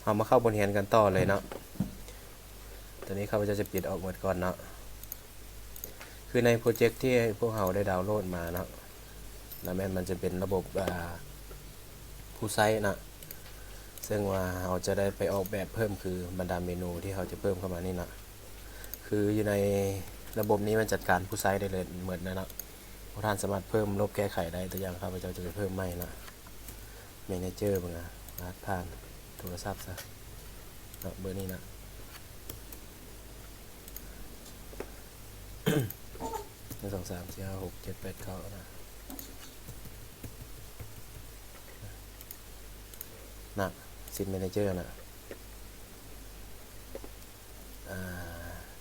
เอามาเข้าบนเรียนกันต่อเลยเนาะตอนนี้ข้าพเจ้าจะปิดออกหมดก่อนเนาะคือในโปรเจกต์ที่พวกเราได้ดาวน์โหลดมาเนาะแล้วมันจะเป็นระบบผู้ใช้นะซึ่งว่าเราจะได้ไปออกแบบเพิ่มคือบรรดาเมนูที่เราจะเพิ่มเข้ามานี่นะคืออยู่ในระบบนี้มันจัดการผู้ใช้ได้เลยเหมือนนะพวกท่านสามารถเพิ่มลบแก้ไขได้ตัวอย่างข้าพเจ้าจะไปเพิ่มใหม่นะเมเนเจอร์บ้างนะผ่านโทรศัพท์ซะเนาะเบอร์นี้นะ1 2 3 4 5 6 7 8 9นะซินเมเนเจอร์นะ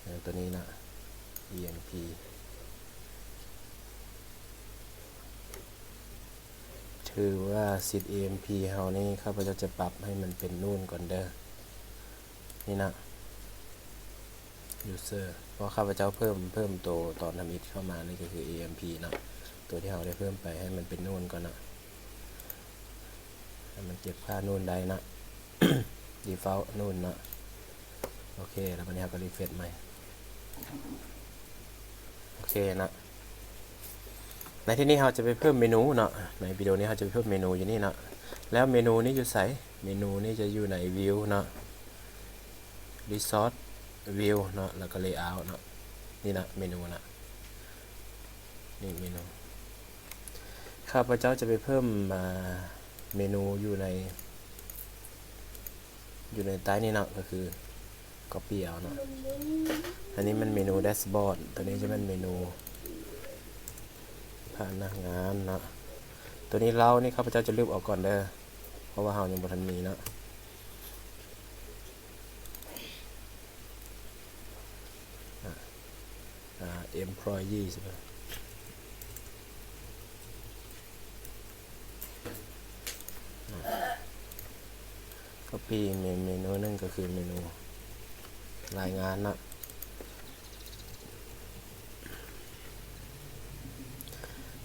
อย่างตัวนี้นะ EMP ถือว่าซิด EMP เฮานี่ข้าพเจ้าจะปรับให้มันเป็นนู่นก่อนเด้อนี่นะ user เพราะข้าพเจ้าเพิ่มตัวตอนทำอิฐเข้ามานี่ก็คือ EMP นะตัวที่เราได้เพิ่มไปให้มันเป็นนู่นก่อนนะให้มันเก็บค่านู่นได้นะ default นู่นนะโอเคแล้ววันนี้เราก็รีเฟรชใหม่โอเคนะในที่นี้เราจะไปเพิ่มเมนูเนาะในวิดีโอนี้เราจะไปเพิ่มเมนูอยู่นี่นะแล้วเมนูนี้อยู่ใส่เมนูนี้จะอยู่ใน view เนาะ resource view เนาะแล้วก็ layout เนาะนี่นะเมนูนะนี่เมนูข้าพเจ้าจะไปเพิ่มเมนูอยู่ในใต้นี่เนาะก็คือ copy เอาเนาะอันนี้มันเมนูแดชบอร์ดตัวนี้จะเป็นเมนูพนักงานเนาะตัวนี้เรานี่ข้าพเจ้าจะลืมออกก่อนเด้อเพราะว่าเรายังบ่ทันมีเนาะemployee ใช่ไหมcopy เมนูนึงก็คือเมนูรายงานนะ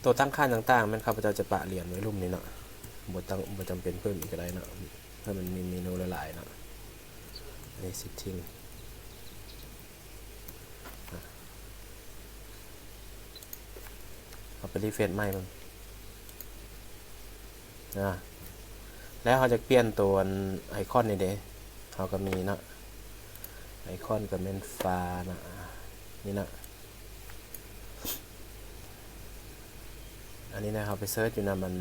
ตัวตั้งค่าต่างๆมันข้าพเจ้าจะปะเหรียญไว้รุ่มนี้เนาะบ่จำเป็นเพิ่มอีกก็ได้เนาะเพื่อมันมีเมนูหลายๆเนาะอันนี้ setting เอาไปรีเฟรชใหม่มั้งนะแล้วเขาจะเปลี่ยนตัวไอคอนนี่เด้เขาก็มีเนาะไอคอนกับเมนฟ้านะนี่นะอันนี้นะเขาไปเซิร์ชอยู่นะมัน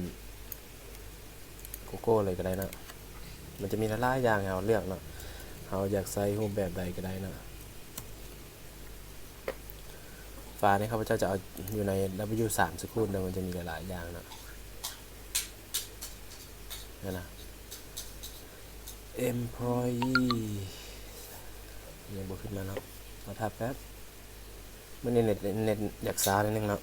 โก้เลยก็ได้นะมันจะมีหลายอย่างให้เราเลือกเนาะเราอยากใส่รูปแบบใดก็ได้นะฟ้านี่ครับพเจ้าจะเอาอยู่ใน W3 สกุลเดี๋ยวมันจะมีหลายๆอย่างนะนี่นะ employee ยังบวกขึ้นมาเนาะเราทับแป๊บมันเน็ตอยากซาเลยนึงเนาะ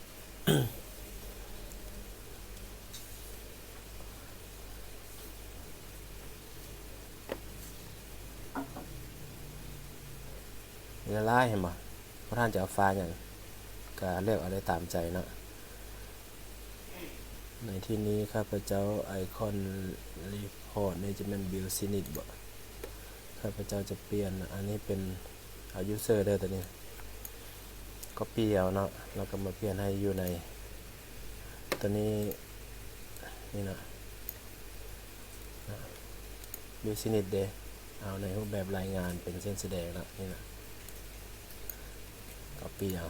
มีละลายเห็นไหมเพราะท่านจะเอาฟ้าอย่างก็เลือกเอาได้ตามใจนะในที่นี้ข้าพเจ้าไอคอนรีพอร์ตนี่จะเป็นบิลซินิตบ่ข้าพเจ้าจะเปลี่ยนอันนี้เป็นเอา user ได้ตัวนี้ก็เปลี่ยนเนาะแล้วก็มาเปลี่ยนให้อยู่ในตัวนี้นี่นะบิลซินิตเดเอาในรูปแบบรายงานเป็นเส้นแสดงแล้วนี่นะก็เปลี่ยน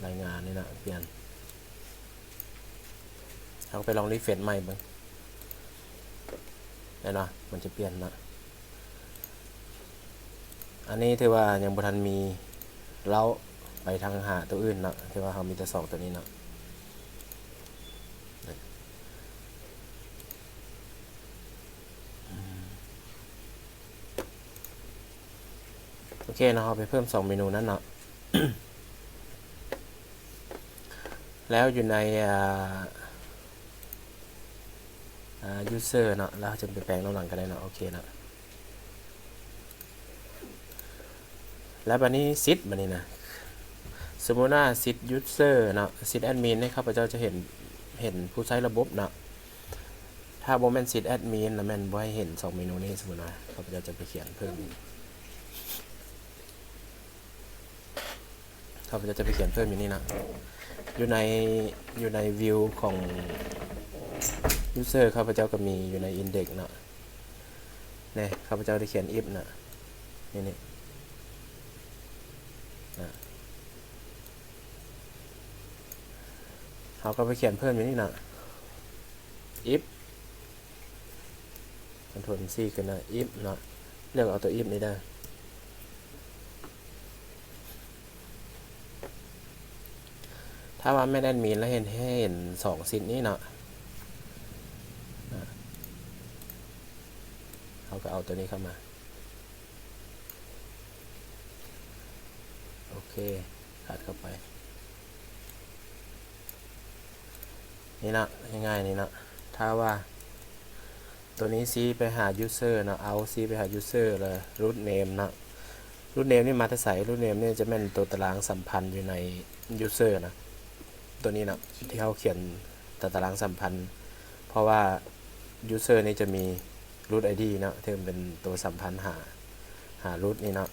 รายงานนี่นะเปลี่ยนเอาไปลองรีเฟรชใหม่บ้างได้เนาะมันจะเปลี่ยนนะอันนี้ถือว่ายังบ่ทันมีเราไปทางหาตัวอื่นเนาะถือว่าเขามีแต่2ตัวนี้เนาะโอเคเนาะไปเพิ่ม2เมนูนั้นเนาะ แล้วอยู่ในuser เนาะแล้วจะไปแปลงน้ำหลังกันได้เนาะโอเคเนาะแล้วบัดนี้ซิดบัดนี้นะสมมุติว่าซิด user เนาะซิดแอดมินให้ข้าพเจ้าจะเห็นผู้ใช้ระบบเนาะถ ถ้าบ่แม่นสิทธิ์แอดมินแล้วแม่นบ่ให้เห็น2เมนูนี้สมมุติว่าข้าพเจ้าจะไปเขียนเพิ่มอีกข้าพเจ้าจะไปเขียนเพิ่มอยู่นี่นะอยู่ในวิวของ user ข้าพเจ้าก็มีอยู่ใน index เนาะนี่ข้าพเจ้าได้เขียน if นะนี่นะเขาก็ไปเขียนเพิ่มอยู่นี่นะ if Ctrl C กันนะ if เนาะเลือกเอาตัว if นี้ได้ถ้าว่าไม่ได้มีแล้วเห็น2สิทธิ์นี้เนาะเขาก็เอาตัวนี้เข้ามาโอเคถัดเข้าไปนี่นะง่ายๆนี่นะถ้าว่าตัวนี้ C ไปหา user นะเอา C ไปหา user เลย root name นะ root name นี่มาแต่ใส่ root name นี่จะเป็นตัวตารางสัมพันธ์อยู่ใน user นะตัวนี้นะที่เขาเขียนตารางสัมพันธ์เพราะว่า user นี่จะมี root id นะที่มันเป็นตัวสัมพันธ์หา root นี่นะ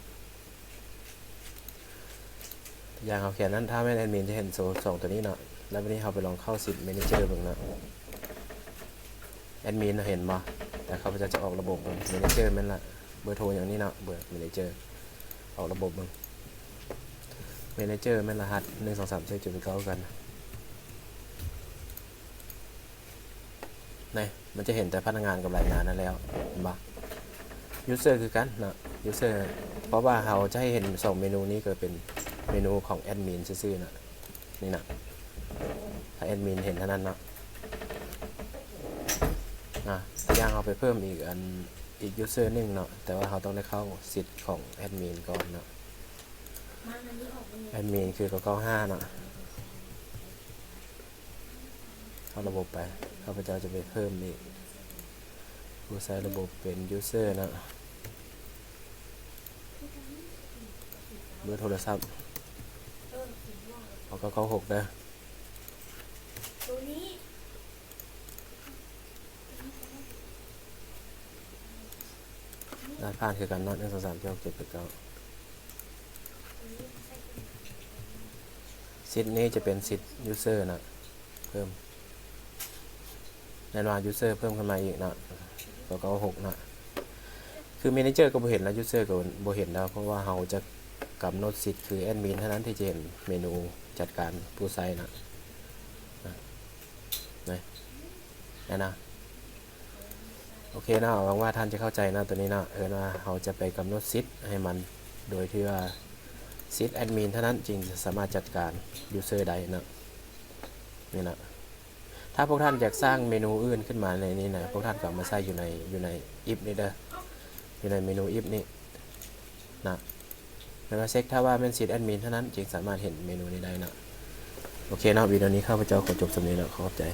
อย่างเขาเขียนนั้นถ้าไม่แอดมินจะเห็น2ตัวนี้เนาะแล้ววันนี้เขาไปลองเข้าสิทธิ์ manager บ้างนะแอดมินเห็นบ่แต่เขาจะออกระบบ manager แม่นละเบอร์โทรอย่างนี้เนาะเบอร์ manager ออกระบบบ้าง manager แม่นรหัส1 2 3 4 7 8 9กันนี่มันจะเห็นแต่พนักงานกับรายงานนั่นแล้วเห็นบ่ user คือกันเนาะ user เพราะว่าเขาจะให้เห็น2เมนูนี้ก็เป็นเมนูของแอดมินซื่อๆนะนี่นะถ้าแอดมินเห็นเท่านั้นเนาะย่างเอาไปเพิ่มอีก user หนึ่งเนาะแต่ว่าเขาต้องได้เข้าสิทธิ์ของแอดมินก่อนเนาะแอดมินคือ995เนาะเข้าระบบไปข้าพเจ้าจะไปเพิ่มอีกผู้ใช้ระบบเป็น user นะเบอร์โทรศัพท์เอา996นะรหัสผ่านคือกันเนาะ1 2 3 4 6 7 8 9สิทธิ์นี้จะเป็นสิทธิ์ user นะเพิ่มในว่า user เพิ่มขึ้นมาอีกนะ996นะคือ manager ก็บ่เห็นแล้ว user ก็บ่เห็นแล้วเพราะว่าเราจะกำหนดสิทธิ์คือแอดมินเท่านั้นที่จะเห็นเมนูจัดการผู้ใช้นะนะโอเคนะหวังว่าท่านจะเข้าใจนะตัวนี้นะนะเราจะไปกำหนดสิทธิ์ให้มันโดยที่ว่าสิทธิ์แอดมินเท่านั้นจึงจะสามารถจัดการ user ได้นะนี่นะถ้าพวกท่านอยากสร้างเมนูอื่นขึ้นมาในนี้นะพวกท่านก็มาใส่อยู่ใน if นี่เด้ออยู่ในเมนู if นี่นะแล้วมาเช็คถ้าว่าเป็นสิทธิ์แอดมินเท่านั้นจึงสามารถเห็นเมนูนี้ได้นะโอเคนะวิดีโอนี้ข้าพเจ้าขอจบสำเนียงแล้วขอบใจ